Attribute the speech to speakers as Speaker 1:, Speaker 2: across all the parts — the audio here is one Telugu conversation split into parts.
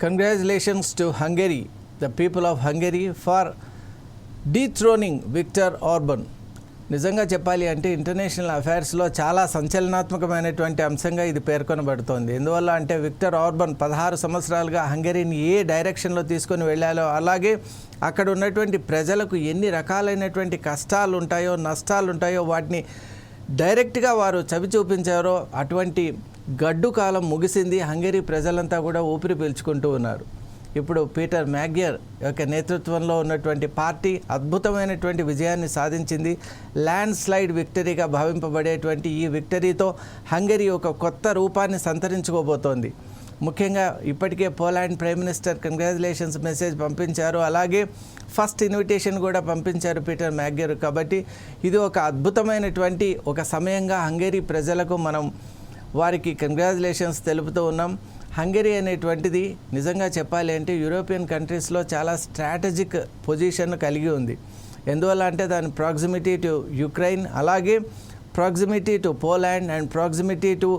Speaker 1: Congratulations to Hungary, the people of Hungary, for dethroning Viktor Orban. నిజంగా చెప్పాలి అంటే ఇంటర్నేషనల్ అఫైర్స్లో చాలా సంచలనాత్మకమైనటువంటి అంశంగా ఇది పేర్కొనబడుతోంది. ఎందువల్ల అంటే విక్టర్ ఆర్బన్ 16 సంవత్సరాలుగా హంగరీని ఏ డైరెక్షన్లో తీసుకొని వెళ్ళాలో, అలాగే అక్కడ ఉన్నటువంటి ప్రజలకు ఎన్ని రకాలైనటువంటి కష్టాలు ఉంటాయో, నష్టాలు ఉంటాయో వాటిని డైరెక్ట్గా వారు చవి చూపించారో అటువంటి గడ్డు కాలం ముగిసింది. హంగరీ ప్రజలంతా కూడా ఊపిరి పీల్చుకుంటూ ఉన్నారు. ఇప్పుడు పీటర్ మ్యాగ్యర్ యొక్క నేతృత్వంలో ఉన్నటువంటి పార్టీ అద్భుతమైనటువంటి విజయాన్ని సాధించింది. ల్యాండ్ స్లైడ్ విక్టరీగా భావింపబడేటువంటి ఈ విక్టరీతో హంగరీ ఒక కొత్త రూపాన్ని సంతరించుకోబోతోంది. ముఖ్యంగా ఇప్పటికే Poland prime minister congratulations message పంపించారు. అలాగే ఫస్ట్ ఇన్విటేషన్ కూడా పంపించారు పీటర్ మ్యాగ్యర్. కాబట్టి ఇది ఒక అద్భుతమైనటువంటి ఒక సమయంగా హంగరీ ప్రజలకు మనం వారికి కంగ్రాచులేషన్స్ తెలుపుతూ ఉన్నాం. హంగరీ అనేటువంటిది నిజంగా చెప్పాలి అంటే యూరోపియన్ కంట్రీస్లో చాలా స్ట్రాటజిక్ పొజిషన్ కలిగి ఉంది. ఎందువల్ల అంటే దాని ప్రాక్సిమిటీ టు యుక్రెయిన్, అలాగే proximity to Poland and proximity to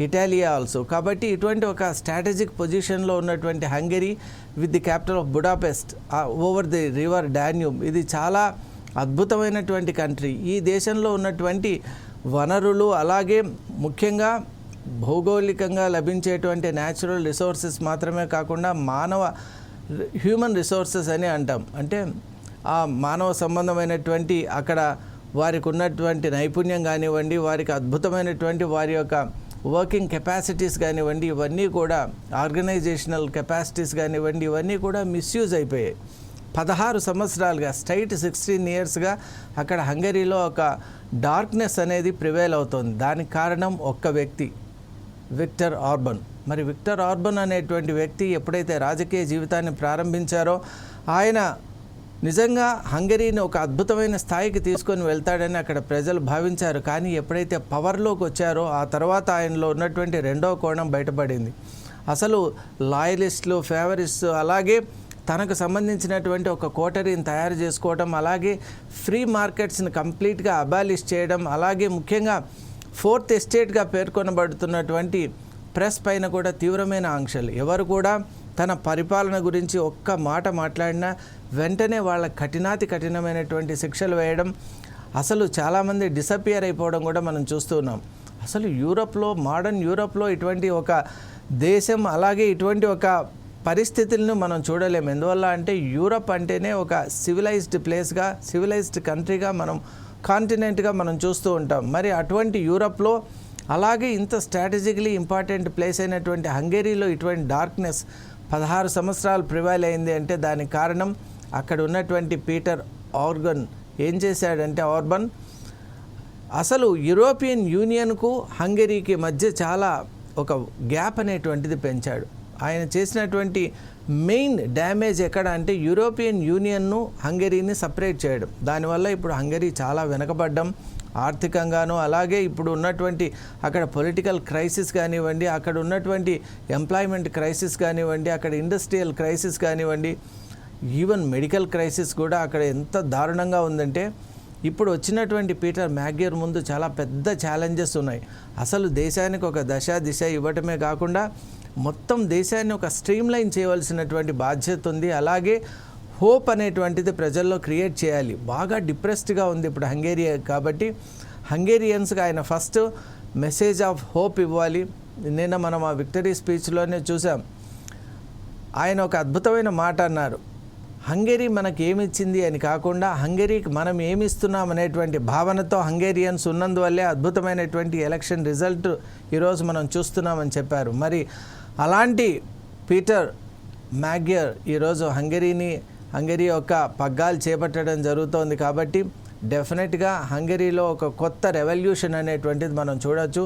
Speaker 1: Italy also. కాబట్టి ఇటువంటి ఒక స్ట్రాటజిక్ పొజిషన్లో ఉన్నటువంటి Hungary with the capital of Budapest over the river Danube, ఇది చాలా అద్భుతమైనటువంటి కంట్రీ. ఈ దేశంలో ఉన్నటువంటి వనరులు, అలాగే ముఖ్యంగా భౌగోళికంగా లభించేటువంటి న్యాచురల్ రిసోర్సెస్ మాత్రమే కాకుండా హ్యూమన్ రిసోర్సెస్ అని అంటాం. అంటే ఆ మానవ సంబంధమైనటువంటి అక్కడ వారికి ఉన్నటువంటి నైపుణ్యం కానివ్వండి, వారికి అద్భుతమైనటువంటి వారి యొక్క వర్కింగ్ కెపాసిటీస్ కానివ్వండి, ఇవన్నీ కూడా ఆర్గనైజేషనల్ కెపాసిటీస్ కానివ్వండి, ఇవన్నీ కూడా మిస్యూజ్ అయిపోయాయి. 16 సంవత్సరాలుగా స్ట్రైట్ 16 ఇయర్స్గా అక్కడ హంగరీలో ఒక డార్క్నెస్ అనేది ప్రివేల్ అవుతోంది. దానికి కారణం ఒక్క వ్యక్తి, విక్టర్ ఆర్బన్. మరి విక్టర్ ఆర్బన్ అనేటువంటి వ్యక్తి ఎప్పుడైతే రాజకీయ జీవితాన్ని ప్రారంభించారో ఆయన నిజంగా హంగరీని ఒక అద్భుతమైన స్థాయికి తీసుకొని వెళ్తాడని అక్కడ ప్రజలు భావించారు. కానీ ఎప్పుడైతే పవర్లోకి వచ్చారో ఆ తర్వాత ఆయనలో ఉన్నటువంటి రెండో కోణం బయటపడింది. అసలు లాయలిస్టులు, ఫేవరిస్టులు, అలాగే తనకు సంబంధించినటువంటి ఒక కోటరీని తయారు చేసుకోవడం, అలాగే ఫ్రీ మార్కెట్స్ని కంప్లీట్గా అబాలిష్ చేయడం, అలాగే ముఖ్యంగా ఫోర్త్ ఎస్టేట్గా పేర్కొనబడుతున్నటువంటి ప్రెస్ పైన కూడా తీవ్రమైన ఆంక్షలు. ఎవరు కూడా తన పరిపాలన గురించి ఒక్క మాట మాట్లాడినా వెంటనే వాళ్ళ కఠినమైనటువంటి శిక్షలు వేయడం, అసలు చాలామంది డిసపియర్ అయిపోవడం కూడా మనం చూస్తున్నాం. అసలు యూరప్లో, మోడర్న్ యూరప్లో ఇటువంటి ఒక దేశం, అలాగే ఇటువంటి ఒక పరిస్థితులను మనం చూడలేము. ఎందువల్ల అంటే యూరప్ అంటేనే ఒక సివిలైజ్డ్ ప్లేస్గా, సివిలైజ్డ్ కంట్రీగా, మనం కాంటినెంట్గా మనం చూస్తూ ఉంటాం. మరి అటువంటి యూరప్లో, అలాగే ఇంత స్ట్రాటజికలీ ఇంపార్టెంట్ ప్లేస్ అయినటువంటి హంగరీలో ఇటువంటి డార్క్నెస్ 16 సంవత్సరాలు ప్రివైల్ అయింది అంటే దానికి కారణం అక్కడ ఉన్నటువంటి పీటర్ ఆర్బన్ ఏం చేశాడంటే, ఆర్బన్ అసలు యూరోపియన్ యూనియన్కు హంగరీకి మధ్య చాలా ఒక గ్యాప్ అనేటువంటిది పెంచాడు. ఆయన చేసినటువంటి మెయిన్ డ్యామేజ్ ఎక్కడ అంటే యూరోపియన్ యూనియన్ను హంగరీని సపరేట్ చేయడం. దానివల్ల ఇప్పుడు హంగరీ చాలా వెనకబడ్డం ఆర్థికంగాను, అలాగే ఇప్పుడు ఉన్నటువంటి అక్కడ పొలిటికల్ క్రైసిస్ కానివ్వండి, అక్కడ ఉన్నటువంటి ఎంప్లాయ్మెంట్ క్రైసిస్ కానివ్వండి, అక్కడ ఇండస్ట్రియల్ క్రైసిస్ కానివ్వండి, ఈవెన్ మెడికల్ క్రైసిస్ కూడా అక్కడ ఎంత దారుణంగా ఉందంటే ఇప్పుడు వచ్చినటువంటి పీటర్ మ్యాగ్యర్ ముందు చాలా పెద్ద ఛాలెంజెస్ ఉన్నాయి. అసలు దేశానికి ఒక దిశ ఇవ్వటమే కాకుండా మొత్తం దేశాన్ని ఒక స్ట్రీమ్లైన్ చేయవలసినటువంటి బాధ్యత ఉంది. అలాగే హోప్ అనేటువంటిది ప్రజల్లో క్రియేట్ చేయాలి. బాగా డిప్రెస్డ్గా ఉంది ఇప్పుడు హంగేరియా. కాబట్టి హంగేరియన్స్గా ఆయన ఫస్ట్ మెసేజ్ ఆఫ్ హోప్ ఇవ్వాలి. నిన్న మనం ఆ విక్టరీ స్పీచ్లోనే చూసాం. ఆయన ఒక అద్భుతమైన మాట అన్నారు, హంగరీ మనకి ఏమిచ్చింది అని కాకుండా హంగరీకి మనం ఏమిస్తున్నాం అనేటువంటి భావనతో హంగేరియన్స్ ఉన్నందువల్లే అద్భుతమైనటువంటి ఎలక్షన్ రిజల్ట్ ఈరోజు మనం చూస్తున్నామని చెప్పారు. మరి అలాంటి పీటర్ మ్యాగ్యర్ ఈరోజు హంగరీ యొక్క పగ్గాలు చేపట్టడం జరుగుతోంది. కాబట్టి డెఫినెట్గా హంగరీలో ఒక కొత్త రెవల్యూషన్ అనేటువంటిది మనం చూడవచ్చు.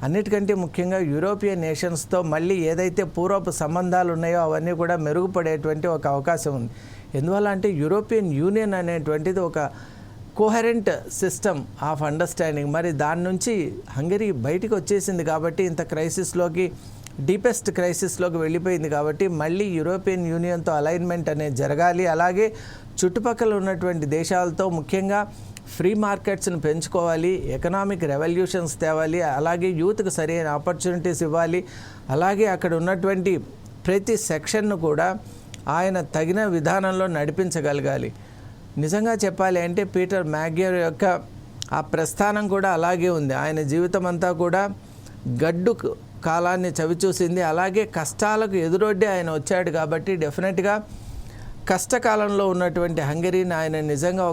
Speaker 1: అన్నిటికంటే ముఖ్యంగా యూరోపియన్ నేషన్స్తో మళ్ళీ ఏదైతే పూర్వపు సంబంధాలు ఉన్నాయో అవన్నీ కూడా మెరుగుపడేటువంటి ఒక అవకాశం ఉంది. ఎందువల్ల అంటే యూరోపియన్ యూనియన్ అనేటువంటిది ఒక కోహరెంట్ సిస్టమ్ ఆఫ్ అండర్స్టాండింగ్. మరి దాని నుంచి హంగరీ బయటికి వచ్చేసింది కాబట్టి ఇంత క్రైసిస్లోకి, డీపెస్ట్ క్రైసిస్లోకి వెళ్ళిపోయింది. కాబట్టి మళ్ళీ యూరోపియన్ యూనియన్తో అలైన్మెంట్ అనేది జరగాలి. అలాగే చుట్టుపక్కల ఉన్నటువంటి దేశాలతో ముఖ్యంగా ఫ్రీ మార్కెట్స్ని పెంచుకోవాలి, ఎకనామిక్ రెవల్యూషన్స్ తేవాలి, అలాగే యూత్కి సరైన ఆపర్చునిటీస్ ఇవ్వాలి, అలాగే అక్కడ ఉన్నటువంటి ప్రతి సెక్షన్ను కూడా ఆయన తగిన విధానంలో నడిపించగలగాలి. నిజంగా చెప్పాలి అంటే పీటర్ మ్యాగ్యూర్ యొక్క ఆ ప్రస్థానం కూడా అలాగే ఉంది. ఆయన జీవితం అంతా కూడా గడ్డు కాలాన్ని చవిచూసింది. అలాగే కష్టాలకు ఎదురొడ్డి ఆయన వచ్చాడు కాబట్టి డెఫినెట్గా కష్టకాలంలో ఉన్నటువంటి హంగరీని ఆయన నిజంగా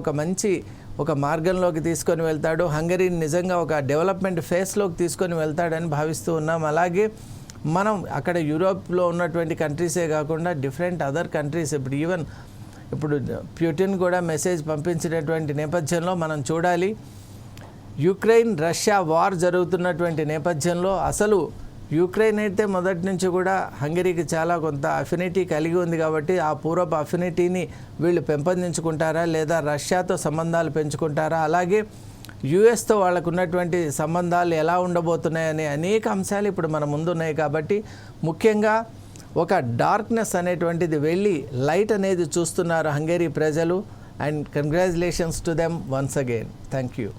Speaker 1: ఒక మార్గంలోకి తీసుకొని వెళ్తాడు. హంగరీని నిజంగా ఒక డెవలప్మెంట్ ఫేస్లోకి తీసుకొని వెళ్తాడని భావిస్తూ ఉన్నాం. అలాగే మనం అక్కడ యూరోప్లో ఉన్నటువంటి కంట్రీసే కాకుండా డిఫరెంట్ అదర్ కంట్రీస్ ఇప్పుడు ప్యూటిన్ కూడా మెసేజ్ పంపించినటువంటి నేపథ్యంలో మనం చూడాలి. యుక్రెయిన్ రష్యా వార్ జరుగుతున్నటువంటి నేపథ్యంలో అసలు యుక్రెయిన్ అయితే మొదటి నుంచి కూడా హంగరీకి చాలా కొంత అఫినిటీ కలిగి ఉంది కాబట్టి ఆ పూర్వపు అఫినిటీని వీళ్ళు పెంపొందించుకుంటారా లేదా రష్యాతో సంబంధాలు పెంచుకుంటారా, అలాగే యుఎస్తో వాళ్ళకు ఉన్నటువంటి సంబంధాలు ఎలా ఉండబోతున్నాయనే అనేక అంశాలు ఇప్పుడు మన ముందు ఉన్నాయి. కాబట్టి ముఖ్యంగా ఒక డార్క్నెస్ అనేటువంటిది వెళ్ళి లైట్ అనేది చూస్తున్నారు హంగరీ ప్రజలు. And congratulations to them once again. Thank you.